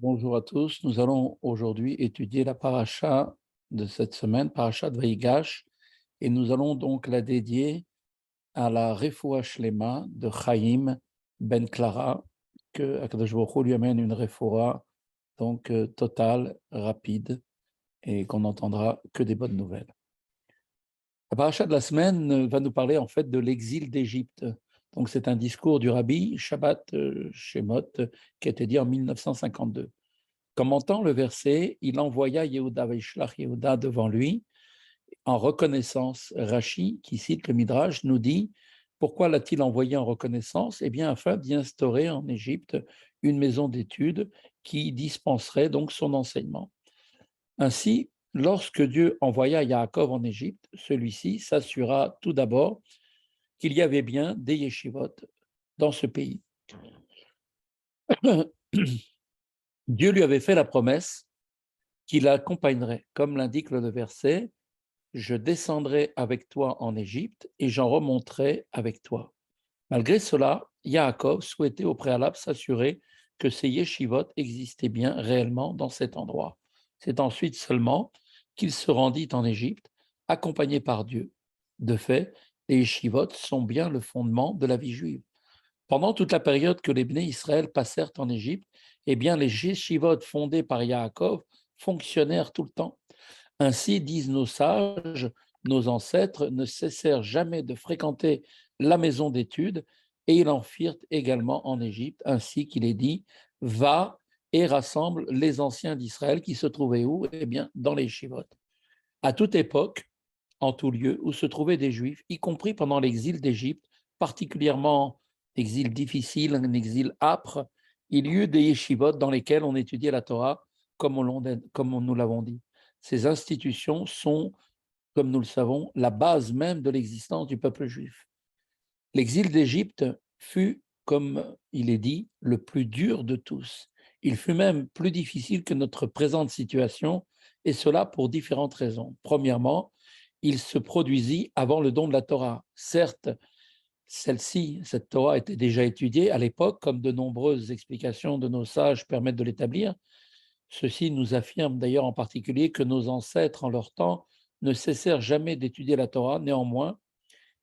Bonjour à tous. Nous allons aujourd'hui étudier la paracha de cette semaine, paracha de Vaïgash, et nous allons donc la dédier à la Refoua Shlema de Chaim ben Clara, que Akadosh Baruch Hu lui amène une Refoua donc totale, rapide, et qu'on n'entendra que des bonnes nouvelles. La paracha de la semaine va nous parler en fait de l'exil d'Égypte. Donc c'est un discours du rabbi Shabbat Shemot qui a été dit en 1952. Commentant le verset, il envoya Yehuda Vaishlach Yehuda devant lui en reconnaissance. Rashi, qui cite le Midrash, nous dit pourquoi l'a-t-il envoyé en reconnaissance? Eh bien, afin d'y instaurer en Égypte une maison d'études qui dispenserait donc son enseignement. Ainsi, lorsque Dieu envoya Yaakov en Égypte, celui-ci s'assura tout d'abord qu'il y avait bien des yeshivot dans ce pays. Dieu lui avait fait la promesse qui l'accompagnerait, comme l'indique le verset, je descendrai avec toi en Égypte et j'en remonterai avec toi. Malgré cela, Yaakov souhaitait au préalable s'assurer que ces yeshivot existaient bien réellement dans cet endroit. C'est ensuite seulement qu'il se rendit en Égypte, accompagné par Dieu. De fait, les yeshivot sont bien le fondement de la vie juive. Pendant toute la période que les Bnei Israël passèrent en Égypte, eh bien, les yeshivot fondés par Yaakov fonctionnèrent tout le temps. Ainsi, disent nos sages, nos ancêtres ne cessèrent jamais de fréquenter la maison d'études et ils en firent également en Égypte, ainsi qu'il est dit, va et rassemble les anciens d'Israël qui se trouvaient où? Eh bien, dans les yeshivot. À toute époque, en tout lieu, où se trouvaient des Juifs, y compris pendant l'exil d'Égypte, particulièrement exil difficile, un exil âpre, il y eut des yeshivot dans lesquels on étudiait la Torah, comme nous l'avons dit. Ces institutions sont, comme nous le savons, la base même de l'existence du peuple juif. L'exil d'Égypte fut, comme il est dit, le plus dur de tous. Il fut même plus difficile que notre présente situation, et cela pour différentes raisons. Premièrement, il se produisit avant le don de la Torah. Certes, cette Torah était déjà étudiée à l'époque, comme de nombreuses explications de nos sages permettent de l'établir. Ceci nous affirme d'ailleurs en particulier que nos ancêtres, en leur temps, ne cessèrent jamais d'étudier la Torah. Néanmoins,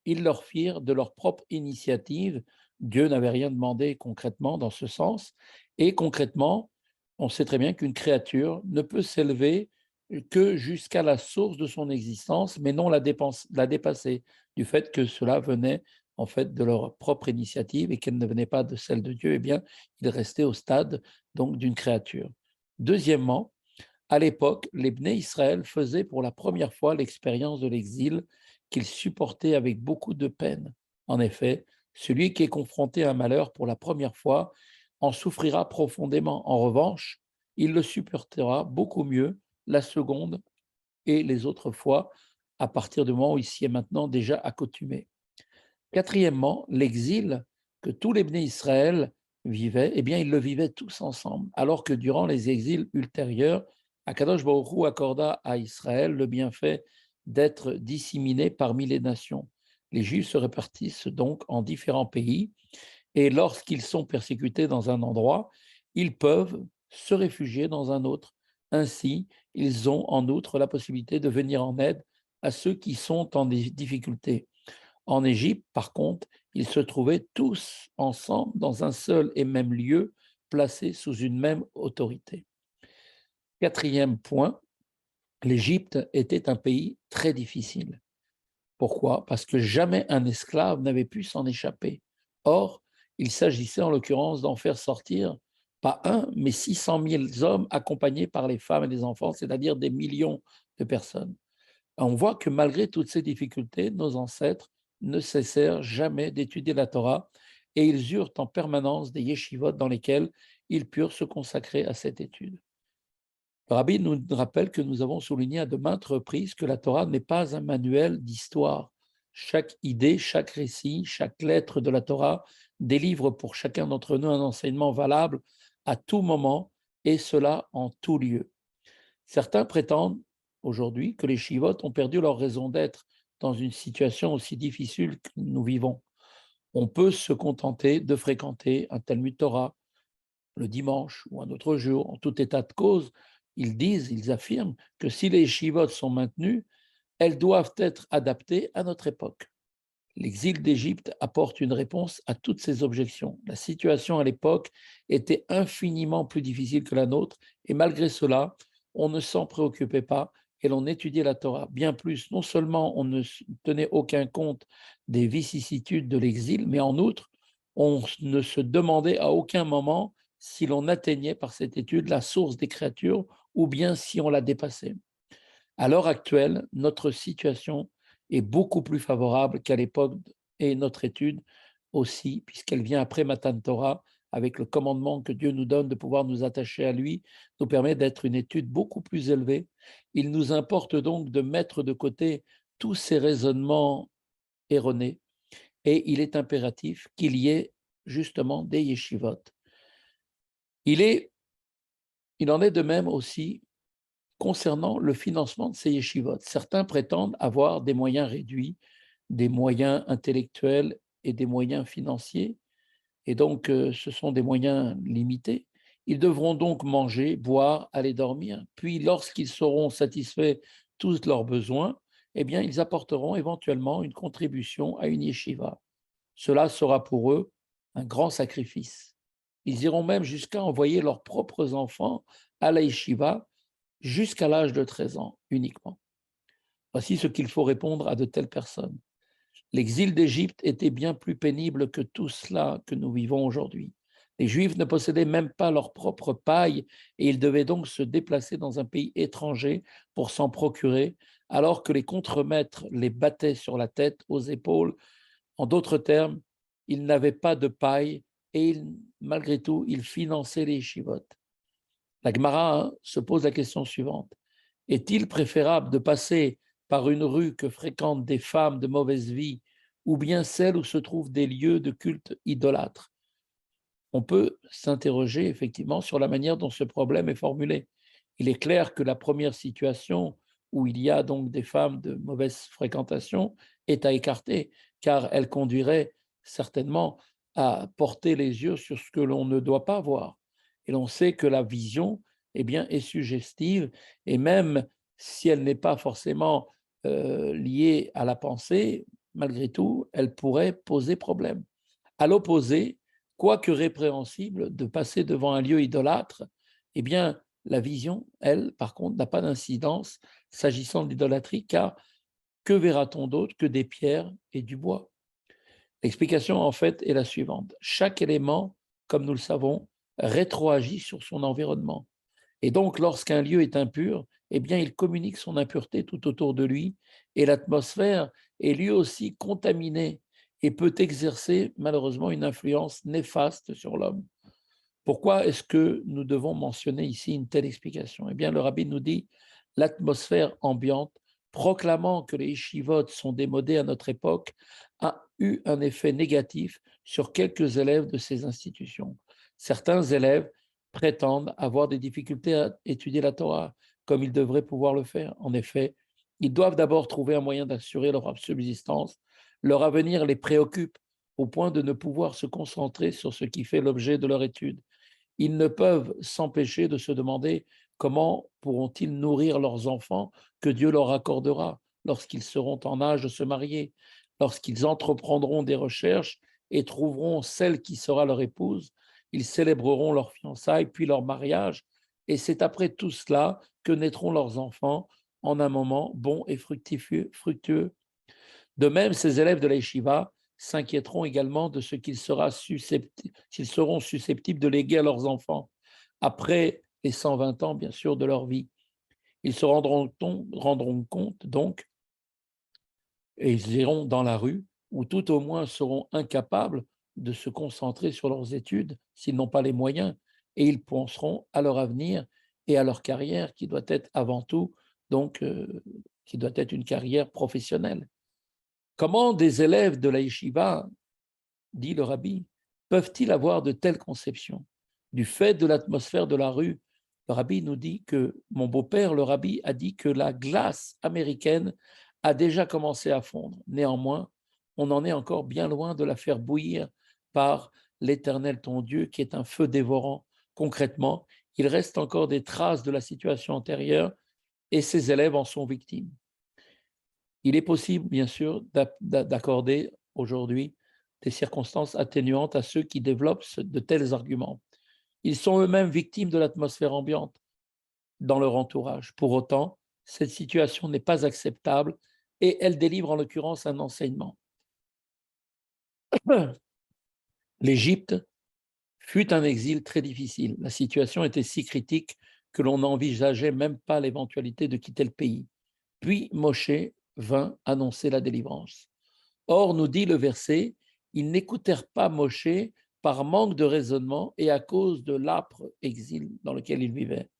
ils leur firent de leur propre initiative. Dieu n'avait rien demandé concrètement dans ce sens. Et concrètement, on sait très bien qu'une créature ne peut s'élever que jusqu'à la source de son existence, mais non la dépasser, du fait que cela venait en fait de leur propre initiative et qu'elle ne venait pas de celle de Dieu. Eh bien, ils restaient au stade donc d'une créature. Deuxièmement, à l'époque, les Bnei Israël faisaient pour la première fois l'expérience de l'exil qu'ils supportaient avec beaucoup de peine. En effet, celui qui est confronté à un malheur pour la première fois en souffrira profondément. En revanche, il le supportera beaucoup mieux la seconde et les autres fois, à partir du moment où il s'y est maintenant déjà accoutumé. Quatrièmement, l'exil que tous les Bnei Israël vivaient, eh bien, ils le vivaient tous ensemble, alors que durant les exils ultérieurs, Akadosh Baruch Hu accorda à Israël le bienfait d'être disséminé parmi les nations. Les Juifs se répartissent donc en différents pays, et lorsqu'ils sont persécutés dans un endroit, ils peuvent se réfugier dans un autre. Ainsi, ils ont en outre la possibilité de venir en aide à ceux qui sont en difficulté. En Égypte, par contre, ils se trouvaient tous ensemble dans un seul et même lieu, placés sous une même autorité. Quatrième point, l'Égypte était un pays très difficile. Pourquoi? Parce que jamais un esclave n'avait pu s'en échapper. Or, il s'agissait en l'occurrence d'en faire sortir pas un, mais 600 000 hommes accompagnés par les femmes et les enfants, c'est-à-dire des millions de personnes. On voit que malgré toutes ces difficultés, nos ancêtres ne cessèrent jamais d'étudier la Torah et ils eurent en permanence des yeshivot dans lesquels ils purent se consacrer à cette étude. Le rabbi nous rappelle que nous avons souligné à de maintes reprises que la Torah n'est pas un manuel d'histoire. Chaque idée, chaque récit, chaque lettre de la Torah délivre pour chacun d'entre nous un enseignement valable à tout moment et cela en tout lieu. Certains prétendent aujourd'hui que les chivotes ont perdu leur raison d'être dans une situation aussi difficile que nous vivons. On peut se contenter de fréquenter un Talmud Torah, le dimanche ou un autre jour. En tout état de cause, ils affirment que si les yeshivot sont maintenues, elles doivent être adaptées à notre époque. L'exil d'Égypte apporte une réponse à toutes ces objections. La situation à l'époque était infiniment plus difficile que la nôtre et malgré cela, on ne s'en préoccupait pas et l'on étudiait la Torah. Bien plus, non seulement on ne tenait aucun compte des vicissitudes de l'exil, mais en outre, on ne se demandait à aucun moment si l'on atteignait par cette étude la source des créatures ou bien si on la dépassait. À l'heure actuelle, notre situation est beaucoup plus favorable qu'à l'époque et notre étude aussi, puisqu'elle vient après Matan Torah, avec le commandement que Dieu nous donne de pouvoir nous attacher à lui, nous permet d'être une étude beaucoup plus élevée. Il nous importe donc de mettre de côté tous ces raisonnements erronés et il est impératif qu'il y ait justement des yeshivot. Il en est de même aussi concernant le financement de ces yeshivot. Certains prétendent avoir des moyens réduits, des moyens intellectuels et des moyens financiers, et donc ce sont des moyens limités. Ils devront donc manger, boire, aller dormir, puis lorsqu'ils seront satisfaits tous leurs besoins, eh bien, ils apporteront éventuellement une contribution à une yeshiva. Cela sera pour eux un grand sacrifice. Ils iront même jusqu'à envoyer leurs propres enfants à la yeshiva jusqu'à l'âge de 13 ans uniquement. Voici ce qu'il faut répondre à de telles personnes. L'exil d'Égypte était bien plus pénible que tout cela que nous vivons aujourd'hui. Les Juifs ne possédaient même pas leur propre paille et ils devaient donc se déplacer dans un pays étranger pour s'en procurer, alors que les contremaîtres les battaient sur la tête, aux épaules. En d'autres termes, ils n'avaient pas de paille et malgré tout, ils finançaient les yeshivot. La Gemara se pose la question suivante. Est-il préférable de passer par une rue que fréquentent des femmes de mauvaise vie ou bien celle où se trouvent des lieux de culte idolâtres? On peut s'interroger effectivement sur la manière dont ce problème est formulé. Il est clair que la première situation où il y a donc des femmes de mauvaise fréquentation est à écarter, car elle conduirait certainement à porter les yeux sur ce que l'on ne doit pas voir. Et l'on sait que la vision, eh bien, est suggestive, et même si elle n'est pas forcément liée à la pensée, malgré tout, elle pourrait poser problème. À l'opposé, quoique répréhensible de passer devant un lieu idolâtre, eh bien, la vision, elle, par contre, n'a pas d'incidence s'agissant de l'idolâtrie, car que verra-t-on d'autre que des pierres et du bois? L'explication, en fait, est la suivante. Chaque élément, comme nous le savons, rétroagit sur son environnement. Et donc, lorsqu'un lieu est impur, eh bien, il communique son impureté tout autour de lui, et l'atmosphère est lui aussi contaminée et peut exercer malheureusement une influence néfaste sur l'homme. Pourquoi est-ce que nous devons mentionner ici une telle explication? Eh bien, le rabbi nous dit l'atmosphère ambiante, proclamant que les yeshivot sont démodés à notre époque, a eu un effet négatif sur quelques élèves de ces institutions. Certains élèves prétendent avoir des difficultés à étudier la Torah comme ils devraient pouvoir le faire. En effet, ils doivent d'abord trouver un moyen d'assurer leur subsistance. Leur avenir les préoccupe au point de ne pouvoir se concentrer sur ce qui fait l'objet de leur étude. Ils ne peuvent s'empêcher de se demander comment pourront-ils nourrir leurs enfants que Dieu leur accordera lorsqu'ils seront en âge de se marier, lorsqu'ils entreprendront des recherches et trouveront celle qui sera leur épouse, ils célébreront leur fiançailles puis leur mariage, et c'est après tout cela que naîtront leurs enfants en un moment bon et fructueux. De même, ces élèves de la yeshiva s'inquiéteront également de ce s'ils seront susceptibles de léguer à leurs enfants après les 120 ans, bien sûr, de leur vie. Ils se rendront compte, donc, et ils iront dans la rue, ou tout au moins seront incapables de se concentrer sur leurs études s'ils n'ont pas les moyens, et ils penseront à leur avenir et à leur carrière qui doit être avant tout, donc, qui doit être une carrière professionnelle. Comment des élèves de la yeshiva, dit le rabbi, peuvent-ils avoir de telles conceptions? Du fait de l'atmosphère de la rue, le rabbi nous dit que mon beau-père, le rabbi, a dit que la glace américaine a déjà commencé à fondre. Néanmoins, on en est encore bien loin de la faire bouillir par l'Éternel ton Dieu, qui est un feu dévorant, concrètement, il reste encore des traces de la situation antérieure et ces élèves en sont victimes. Il est possible, bien sûr, d'accorder aujourd'hui des circonstances atténuantes à ceux qui développent de tels arguments. Ils sont eux-mêmes victimes de l'atmosphère ambiante dans leur entourage. Pour autant, cette situation n'est pas acceptable et elle délivre en l'occurrence un enseignement. L'Égypte fut un exil très difficile. La situation était si critique que l'on n'envisageait même pas l'éventualité de quitter le pays. Puis Moshe vint annoncer la délivrance. Or, nous dit le verset, ils n'écoutèrent pas Moshe par manque de raisonnement et à cause de l'âpre exil dans lequel ils vivaient.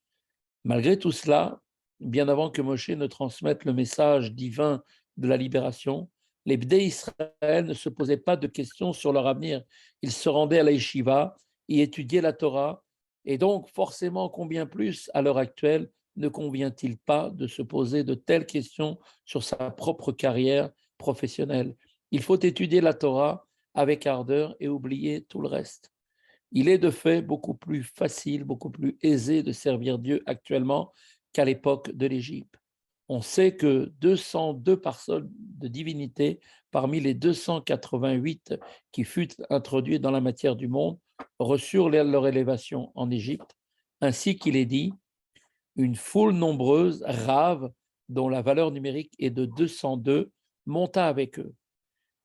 Malgré tout cela, bien avant que Moshe ne transmette le message divin de la libération, les Bdé Israël ne se posaient pas de questions sur leur avenir. Ils se rendaient à la yeshiva, y étudiaient la Torah, et donc forcément, combien plus à l'heure actuelle ne convient-il pas de se poser de telles questions sur sa propre carrière professionnelle? Il faut étudier la Torah avec ardeur et oublier tout le reste. Il est de fait beaucoup plus facile, beaucoup plus aisé de servir Dieu actuellement qu'à l'époque de l'Égypte. On sait que 202 personnes de divinité parmi les 288 qui furent introduits dans la matière du monde reçurent leur élévation en Égypte, ainsi qu'il est dit, une foule nombreuse, rave, dont la valeur numérique est de 202, monta avec eux.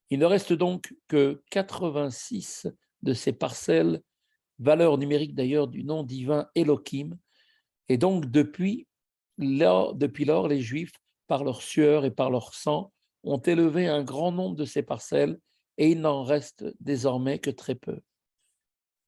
Il ne reste donc que 86 de ces parcelles, valeur numérique d'ailleurs du nom divin Elohim, et donc depuis lors, les Juifs, par leur sueur et par leur sang, ont élevé un grand nombre de ces parcelles et il n'en reste désormais que très peu.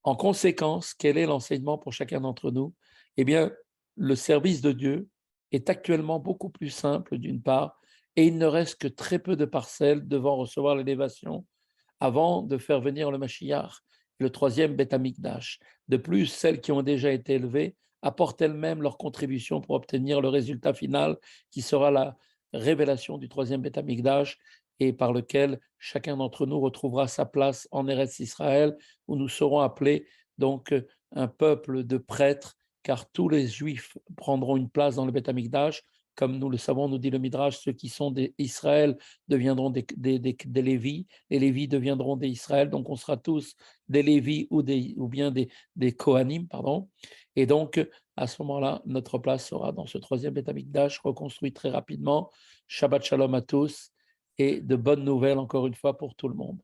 En conséquence, quel est l'enseignement pour chacun d'entre nous? Eh bien, le service de Dieu est actuellement beaucoup plus simple d'une part, et il ne reste que très peu de parcelles devant recevoir l'élévation avant de faire venir le Mashiach, le troisième Beth Amikdash. De plus, celles qui ont déjà été élevées apportent elles-mêmes leur contribution pour obtenir le résultat final qui sera la révélation du troisième Beth Amikdash et par lequel chacun d'entre nous retrouvera sa place en Eretz Israël, où nous serons appelés donc un peuple de prêtres, car tous les Juifs prendront une place dans le Beth Amikdash. Comme nous le savons, nous dit le Midrash, ceux qui sont d'Israël deviendront des Lévis, les Lévis deviendront des Israël, donc on sera tous des Lévis ou bien des Kohanim, pardon. Et donc, à ce moment-là, notre place sera dans ce troisième Beth Amikdash, reconstruit très rapidement. Shabbat Shalom à tous et de bonnes nouvelles encore une fois pour tout le monde.